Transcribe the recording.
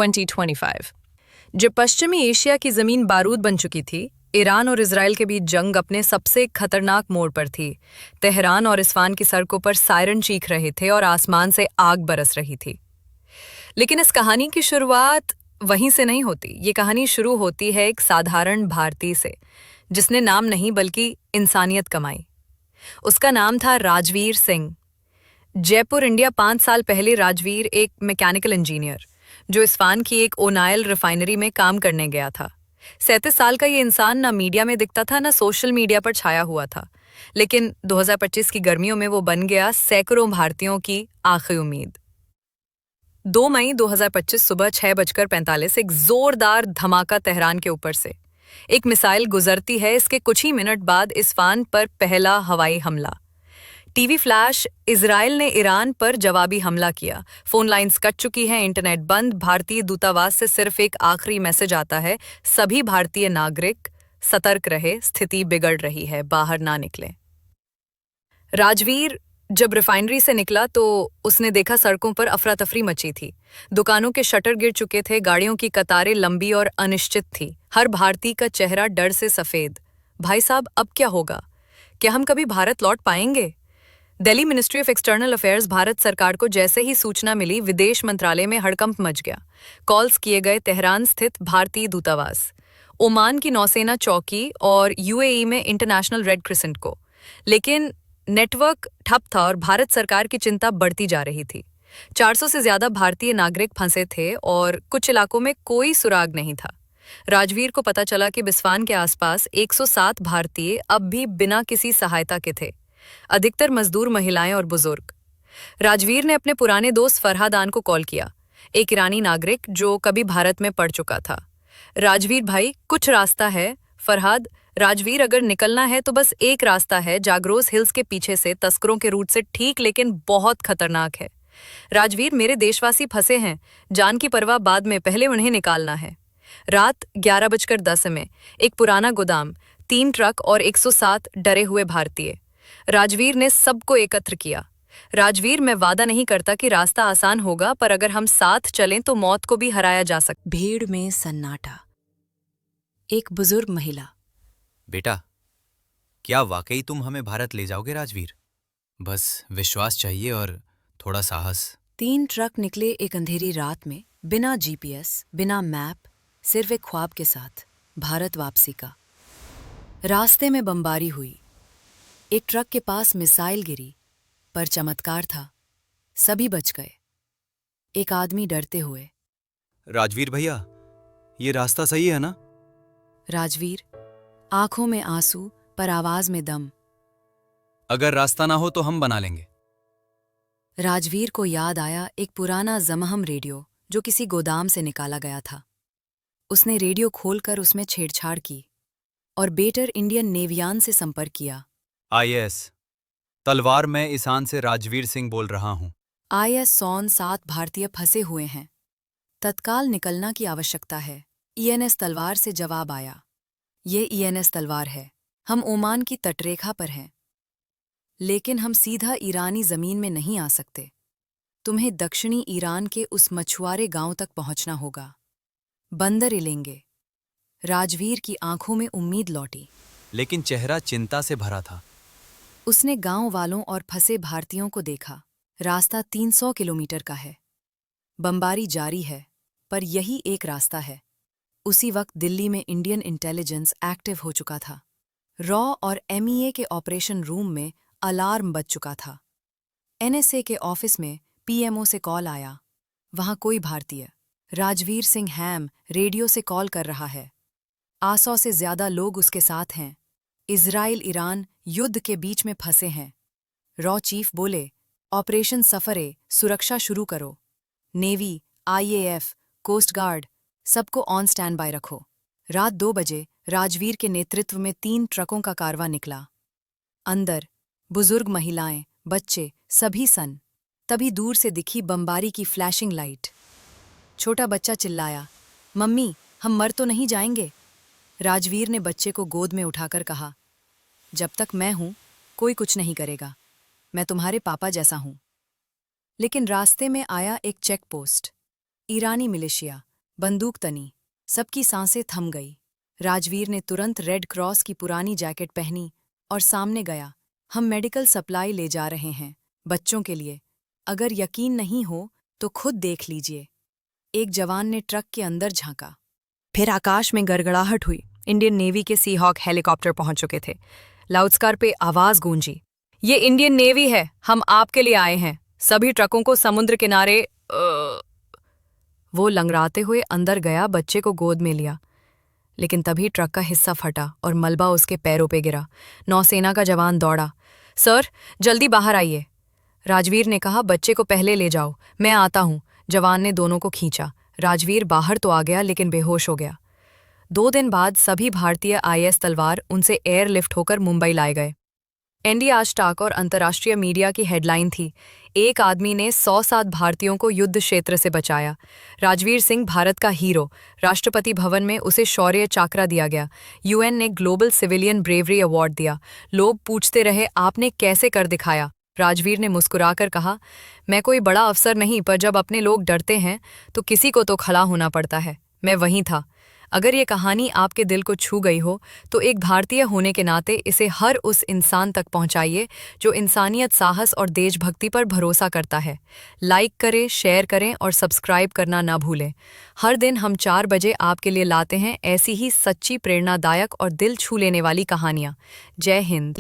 2025। जब पश्चिमी एशिया की जमीन बारूद बन चुकी थी, ईरान और इजराइल के बीच जंग अपने सबसे खतरनाक मोड़ पर थी। तेहरान और इस्फान की सड़कों पर सायरन चीख रहे थे और आसमान से आग बरस रही थी। लेकिन इस कहानी की शुरुआत वहीं से नहीं होती। ये कहानी शुरू होती है एक साधारण भारतीय से, जिसने नाम नहीं बल्कि इंसानियत कमाई। उसका नाम था राजवीर सिंह। जयपुर, इंडिया। 5 साल पहले राजवीर एक मैकेनिकल इंजीनियर जो इस्फान की एक ओनाइल रिफाइनरी में काम करने गया था। 37 साल का ये इंसान ना मीडिया में दिखता था, ना सोशल मीडिया पर छाया हुआ था। लेकिन 2025 की गर्मियों में वो बन गया सैकड़ों भारतीयों की आखिरी उम्मीद। 2 मई 2025 सुबह 6:45 एक जोरदार धमाका तेहरान के ऊपर से। एक मिसाइल गुजरती है। इसके कुछ ही मिनट बाद इस्फान पर पहला हवाई हमला। टीवी फ्लैश, इजराइल ने ईरान पर जवाबी हमला किया। फोन लाइंस कट चुकी हैं, इंटरनेट बंद। भारतीय दूतावास से सिर्फ एक आखिरी मैसेज आता है, सभी भारतीय नागरिक सतर्क रहे, स्थिति बिगड़ रही है, बाहर ना निकलें। राजवीर जब रिफाइनरी से निकला तो उसने देखा सड़कों पर अफरा तफरी मची थी। दुकानों के शटर गिर चुके थे, गाड़ियों की कतारें लंबी और अनिश्चित थी। हर भारतीय का चेहरा डर से सफेद। भाई साहब, अब क्या होगा? क्या हम कभी भारत लौट पाएंगे? Delhi ministry of external affairs, Bharat सरकार को जैसे ही सूचना मिली, विदेश मंत्रालय में हड़कंप मच गया। कॉल्स किए गए तेहरान स्थित भारतीय दूतावास, ओमान की नौसेना चौकी और यूएई में इंटरनेशनल रेड क्रिसेंट को। लेकिन नेटवर्क ठप था और भारत सरकार की चिंता बढ़ती जा रही थी। 400 से ज्यादा भारतीय नागरिक फंसे थे और कुछ इलाकों में कोई सुराग नहीं था। राजवीर को पता चला कि बिस्फान के आसपास 107 भारतीय अब भी बिना किसी सहायता के थे, अधिकतर मजदूर, महिलाएं और बुजुर्ग। राजवीर ने अपने पुराने दोस्त फरहादान को कॉल किया, एक ईरानी नागरिक जो कभी भारत में पढ़ चुका था। राजवीर भाई, कुछ रास्ता है? फरहाद, राजवीर अगर निकलना है तो बस एक रास्ता है, जागरोस हिल्स के पीछे से, तस्करों के रूट से ठीक, लेकिन बहुत खतरनाक है। राजवीर, मेरे देशवासी फंसे हैं, जान की परवाह बाद में, पहले उन्हें निकालना है। रात 11:10 में एक पुराना गोदाम, 3 ट्रक और 107 डरे हुए भारतीय। राजवीर ने सबको एकत्र किया। राजवीर, मैं वादा नहीं करता कि रास्ता आसान होगा, पर अगर हम साथ चलें तो मौत को भी हराया जा सकता। भीड़ में सन्नाटा। एक बुजुर्ग महिला, बेटा, क्या वाकई तुम हमें भारत ले जाओगे राजवीर? बस विश्वास चाहिए और थोड़ा साहस। 3 ट्रक निकले एक अंधेरी रात में, बिना जीपीएस, बिना मैप, सिर्फ एक ख्वाब के साथ, भारत वापसी का। रास्ते में बमबारी हुई। एक ट्रक के पास मिसाइल गिरी, पर चमत्कार था, सभी बच गए। एक आदमी डरते हुए, राजवीर भैया, ये रास्ता सही है ना? राजवीर, आंखों में आंसू पर आवाज में दम। अगर रास्ता ना हो तो हम बना लेंगे। राजवीर को याद आया एक पुराना जमहम रेडियो जो किसी गोदाम से निकाला गया था। उसने रेडियो खोलकर उसमें छेड़छाड़ की और बेटर इंडियन नेवियान से संपर्क किया। आईएएस तलवार, मैं ईशान से राजवीर सिंह बोल रहा हूं। आईएस सौन 7 भारतीय फंसे हुए हैं, तत्काल निकलना की आवश्यकता है। ईएनएस तलवार से जवाब आया, ये ईएनएस तलवार है, हम ओमान की तटरेखा पर हैं, लेकिन हम सीधा ईरानी जमीन में नहीं आ सकते। तुम्हें दक्षिणी ईरान के उस मछुआरे गांव तक पहुंचना होगा, बंदर इलेंगे। राजवीर की आंखों में उम्मीद लौटी, लेकिन चेहरा चिंता से भरा था। उसने गांव वालों और फंसे भारतीयों को देखा। रास्ता 300 किलोमीटर का है, बमबारी जारी है, पर यही एक रास्ता है। उसी वक्त दिल्ली में इंडियन इंटेलिजेंस एक्टिव हो चुका था। रॉ और एमईए के ऑपरेशन रूम में अलार्म बज चुका था। एनएसए के ऑफिस में पीएमओ से कॉल आया, वहां कोई भारतीय। राजवीर सिंह हैम रेडियो से कॉल कर रहा है, 800 से ज्यादा लोग उसके साथ हैं। इजराइल ईरान युद्ध के बीच में फंसे हैं। रॉ चीफ बोले, ऑपरेशन सफरे, सुरक्षा शुरू करो। नेवी, आईएएफ, कोस्ट गार्ड, सबको ऑन स्टैंड बाय रखो। रात 2 बजे राजवीर के नेतृत्व में 3 ट्रकों का कारवां निकला। अंदर बुजुर्ग, महिलाएं, बच्चे, सभी सन। तभी दूर से दिखी बमबारी की फ्लैशिंग लाइट। छोटा बच्चा चिल्लाया, मम्मी, हम मर तो नहीं जाएंगे? राजवीर ने बच्चे को गोद में उठाकर कहा, जब तक मैं हूं कोई कुछ नहीं करेगा, मैं तुम्हारे पापा जैसा हूं। लेकिन रास्ते में आया एक चेक पोस्ट। ईरानी मिलिशिया, बंदूक तनी, सबकी सांसें थम गई। राजवीर ने तुरंत रेड क्रॉस की पुरानी जैकेट पहनी और सामने गया। हम मेडिकल सप्लाई ले जा रहे हैं, बच्चों के लिए। अगर यकीन नहीं हो तो खुद देख लीजिए। एक जवान ने ट्रक के अंदर झांका। फिर आकाश में गड़गड़ाहट हुई। इंडियन नेवी के सी हॉक हेलीकॉप्टर पहुंच चुके थे। लाउडस्पीकर पे आवाज गूंजी, ये इंडियन नेवी है, हम आपके लिए आए हैं। सभी ट्रकों को समुद्र किनारे। वो लंगड़ाते हुए अंदर गया, बच्चे को गोद में लिया। लेकिन तभी ट्रक का हिस्सा फटा और मलबा उसके पैरों पे गिरा। नौसेना का जवान दौड़ा, सर जल्दी बाहर आइए। राजवीर ने कहा, बच्चे को पहले ले जाओ, मैं आता हूं। जवान ने दोनों को खींचा। राजवीर बाहर तो आ गया लेकिन बेहोश हो गया। 2 दिन बाद सभी भारतीय IS तलवार उनसे एयरलिफ्ट होकर मुंबई लाए गए। एनडी आज तक और अंतर्राष्ट्रीय मीडिया की हेडलाइन थी, एक आदमी ने 107 भारतीयों को युद्ध क्षेत्र से बचाया। राजवीर सिंह भारत का हीरो। राष्ट्रपति भवन में उसे शौर्य चक्र दिया गया। UN ने ग्लोबल सिविलियन ब्रेवरी अवार्ड दिया। लोग पूछते रहे, आपने कैसे कर दिखाया? राजवीर ने मुस्कुराकर कहा, मैं कोई बड़ा अफसर नहीं, पर जब अपने लोग डरते हैं तो किसी को तो खड़ा होना पड़ता है। मैं वहीं था। अगर ये कहानी आपके दिल को छू गई हो तो एक भारतीय होने के नाते इसे हर उस इंसान तक पहुंचाइए जो इंसानियत, साहस और देशभक्ति पर भरोसा करता है। लाइक करें, शेयर करें और सब्सक्राइब करना ना भूलें। हर दिन हम 4 बजे आपके लिए लाते हैं ऐसी ही सच्ची, प्रेरणादायक और दिल छू लेने वाली कहानियाँ। जय हिंद।